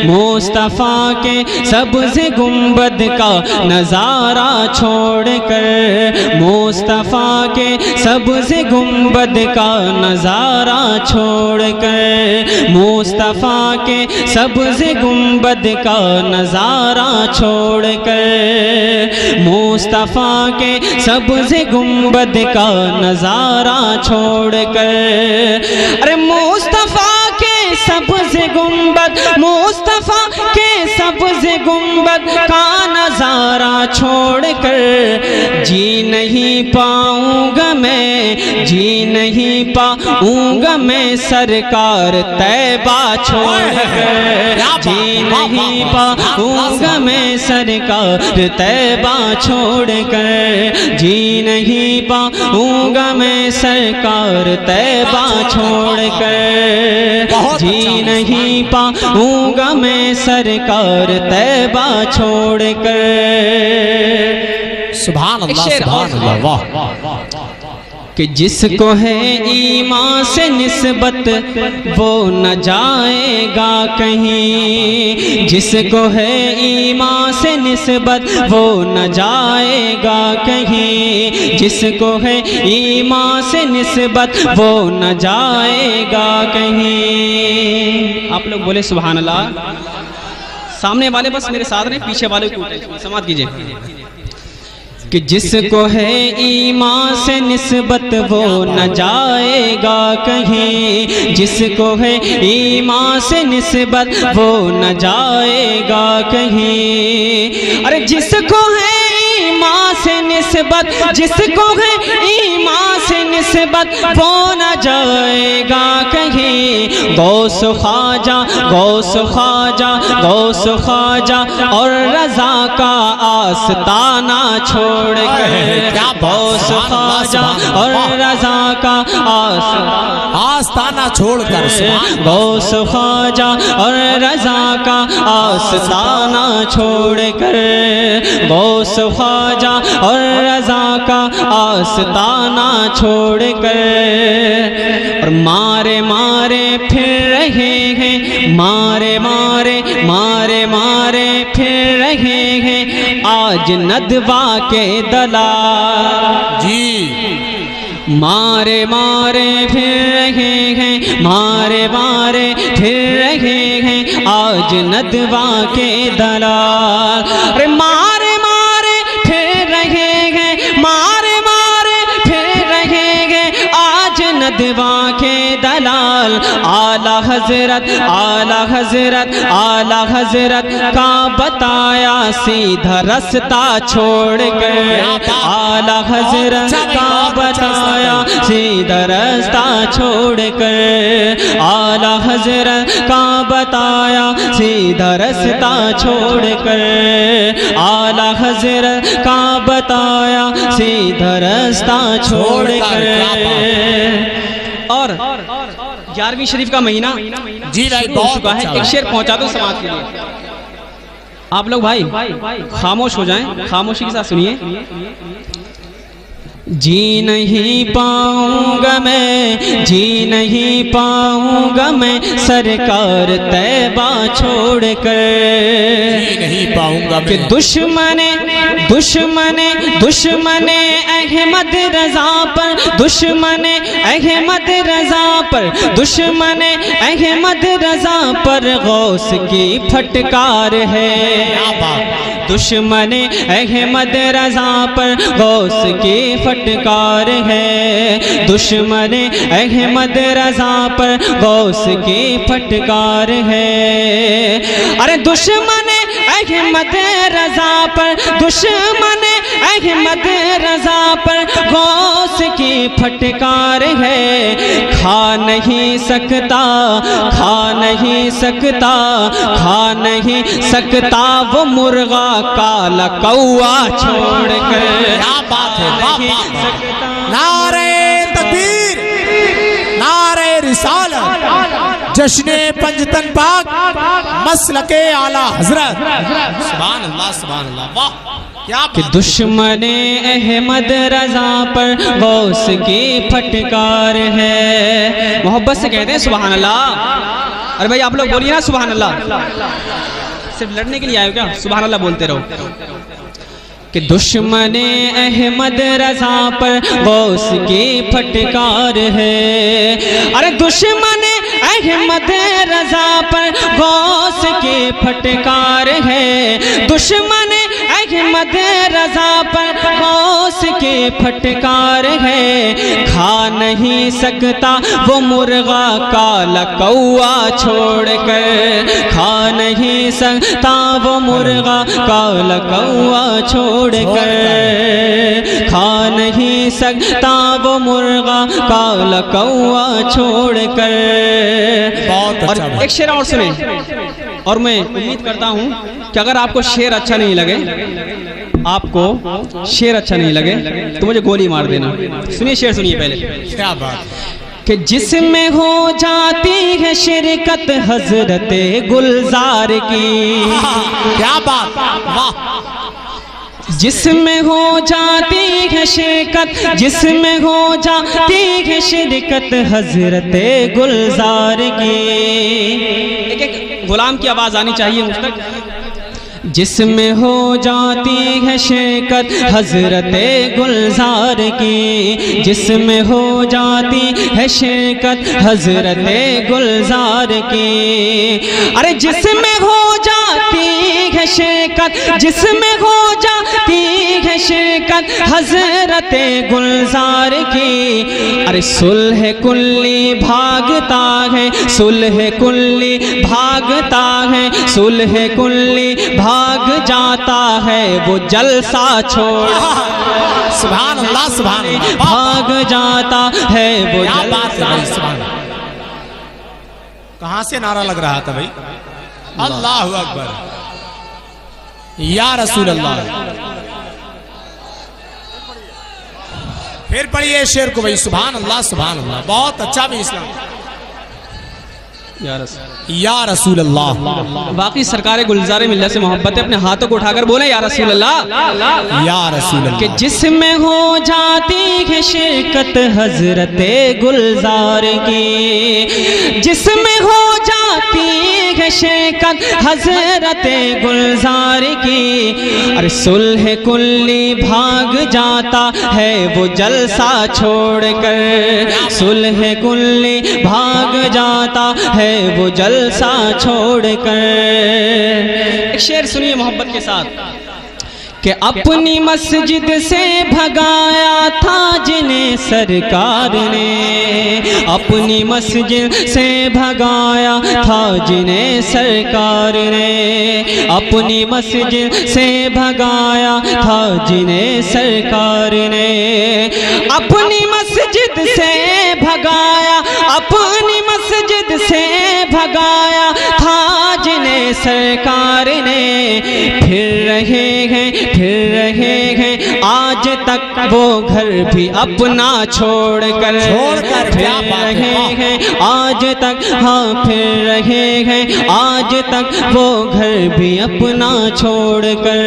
मुस्तफ़ा के सबसे गुंबद का नज़ारा छोड़कर, मुस्तफ़ा के सबसे गुंबद का नज़ारा छोड़कर, मुस्तफ़ा के सबसे गुंबद का नज़ारा छोड़कर, मुस्तफ़ा के सबसे गुंबद का नज़ारा छोड़कर, अरे मुस्तफ़ा के सबसे गुंबद, मुस्तफ़ा के सबसे गुंबद का नज़ारा छोड़कर जी नहीं पाऊंगा मैं, जी नहीं पाऊंगा मैं सरकार तैबा छोड़कर, जी नहीं पाऊंगा मैं सरकार तैबा छोड़कर, जी नहीं पाऊंगा मैं सरकार तैबा छोड़कर, जी नहीं पाऊंगा मैं सरकार तैबा छोड़कर। सुभान अल्लाह, सुभान अल्लाह, वाह। कि जिसको है ईमान से निस्बत वो न जाएगा कहीं, जिसको है ईमान से निस्बत वो न जाएगा कहीं, जिसको है ईमान से निस्बत वो न जाएगा कहीं। आप लोग बोले सुभान अल्लाह। सामने वाले बस मेरे साथ रहे, पीछे वाले को समाप्त कीजिए। कि जिसको है ईमान से निस्बत वो न जाएगा कहीं, जिसको है ईमान से निस्बत वो न जाएगा कहीं, अरे जिसको है ईमान से निस्बत, जिसको है ईमान से निस्बत वो न जाएगा कहीं। गौस ख्वाजा, गौस ख्वाजा, गौस ख्वाजा और रज़ा का आस्ताना छोड़ कर, गौस ख्वाजा और रज़ा का आस्ताना छोड़कर, गौस ख्वाजा और रज़ा का आस्ताना छोड़कर, गौस ख्वाजा और रज़ा का आस्ताना छोड़कर, और मारे मारे फिर रहे हैं, मारे मारे मारे मारे फिर रहे हैं आज नदवा के दलाल जी। मारे मारे फिर रहे हैं, मारे मारे फिर रहे हैं आज नदवा के दलाल, अरे मारे मारे फिर रहे हैं, मारे मारे फिर रहे हैं आज नदवा के दलाल। आला हजरत, आला हजरत, आला हजरत का बताया सीधा रास्ता छोड़ कर, आला हजरत का बताया सीधा रास्ता छोड़ कर, आला हजरत का बताया सीधा रास्ता छोड़ कर, आला हजरत का बताया सीधा रास्ता छोड़ कर। और 11वीं शरीफ का महीना जी भाई हो चुका है। एक शेर पहुंचा दो समाज के लिए। आप लोग भाई खामोश हो जाएं, खामोशी के साथ सुनिए। जी नहीं पाऊंगा मैं, जी नहीं पाऊंगा मैं सरकार तैबा छोड़ कर, जी नहीं पाऊंगा कि दुश्मने दुश्मने दुश्मने अहमद रजा पर, दुश्मने अहमद रजा पर, दुश्मने अहमद रजा पर गौस की फटकार है, दुश्मने अहमद रजा पर गौस की फटकार है, दुश्मने अहमद रजा पर गौस की फटकार है, अरे दुश्मने अहमद रजा पर, दुश्मने अहमद रजा पर गौस की फटकार है, खा नहीं सकता, खा नहीं सकता, खा नहीं सकता वो मुर्गा काला कौआ छोड़ कर। क्या बात है, नारे तकबीर, नारे रिसालत, जश्ने पंजतन पाक, मसलके आला हजरत। सुभान अल्लाह, सुभान अल्लाह, वाह क्या कि दुश्मने अहमद रजा पर गौस की फटकार है। मोहब्बत से कहते हैं सुभान अल्लाह। अरे भाई आप लोग बोलिए ना सुभान अल्लाह। सिर्फ लड़ने के लिए आए हो क्या? सुभान अल्लाह बोलते रहो। कि दुश्मने अहमद रजा पर गौस की फटकार है। अरे दुश्मने अहमद रजा पर गौस की फटकार है। दुश्मने अहमद रजा पर गौस की फटकार है। खा नहीं सकता वो मुर्गा काला कौआ छोड़कर। खा नहीं सकता वो मुर्गा काला कौआ छोड़कर। खा नहीं सकता वो मुर्गा काला कौआ छोड़कर। और एक शेर और सुने, और मैं उम्मीद करता हूं कि अगर आपको शेर अच्छा नहीं लगे, आपको शेर अच्छा नहीं लगे तो मुझे गोली मार देना। सुनिए शेर, सुनिए पहले। क्या बात कि जिसमें हो जाती है शिरकत हजरते गुलजार की। क्या बात, वाह। जिसमें हो जाती है शिरकत, जिसमें हो जाती है शिरकत हजरते गुलजार की। एक एक गुलाम की आवाज आनी चाहिए मुझ तक। जिसमें हो जाती है शिरकत हजरते गुलजार की। जिसमें हो जाती है शिरकत हजरते गुलजार की। अरे जिसमें हो जाती है शिरकत, जिसमें हो जाती है शिरकत हजरते गुलजार की। अरे सुलह कुल्ली भागता है, सुलह कुल्ली भागता है, सुलह कुल्ली भाग जाता है वो जलसा छोड़। सुभान अल्लाह, सुभान अल्लाह। भाग जाता है वो जलसा। कहां से नारा लग रहा था भाई? अल्लाहु अकबर, या रसूल अल्लाह। फिर पढ़िए शेर को भाई। सुभान अल्लाह, सुभान अल्लाह। बहुत अच्छा भी इस्लाम। या रसूल अल्लाह। बाकी सरकार गुलजार मिल्लत से मोहब्बत है, अपने हाथों को उठाकर बोले या रसूल अल्लाह, या रसूल अल्लाह। कि जिसमें हो जाती है शिरकत हजरते गुलजार की। जिसमें हो जाती है शिरकत हजरते गुलजार की। अरे सुलह कुल्ली भाग जाता है वो जलसा छोड़कर। सुलह कुल्ली भाग जाता है वो जलसा छोड़कर। एक शेर सुनिए मोहब्बत के साथ। कि अपनी मस्जिद से भगाया था जिन्हें सरकार ने। अपनी मस्जिद से भगाया था जिन्हें सरकार ने। अपनी मस्जिद से भगाया था जिन्हें सरकार ने। अपनी मस्जिद से भगाया, अपनी मस्जिद से भगाया था जिन्हें सरकार ने। फिर रहे हैं, फिर रहे हैं आज तक वो घर भी अपना छोड़कर। फिर रहे हैं आज तक, हाँ फिर रहे हैं आज तक वो घर भी अपना छोड़कर।